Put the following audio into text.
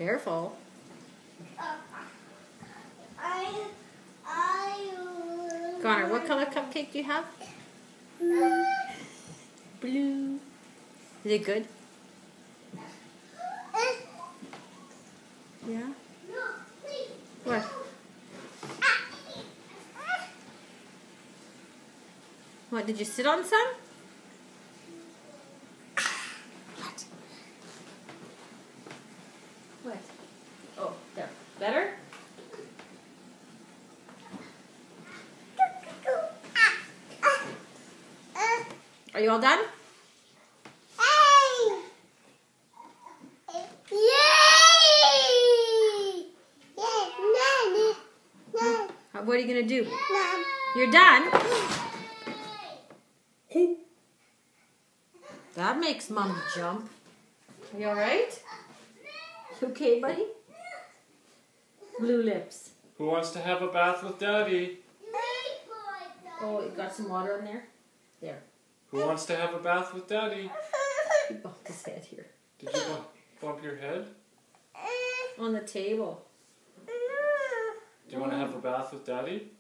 Careful. Connor, what color cupcake do you have? Blue. Is it good? Yeah? What? What, did you sit on some? What? Oh, there. Better? Are you all done? What are you going to do? You're done? That makes Mom jump. Are you alright? You okay, buddy? Blue lips. Who wants to have a bath with Daddy? Oh, you got some water in there? There. Who wants to have a bath with Daddy? He bumped his head here. Did you bump your head? On the table. Do you want to have a bath with Daddy?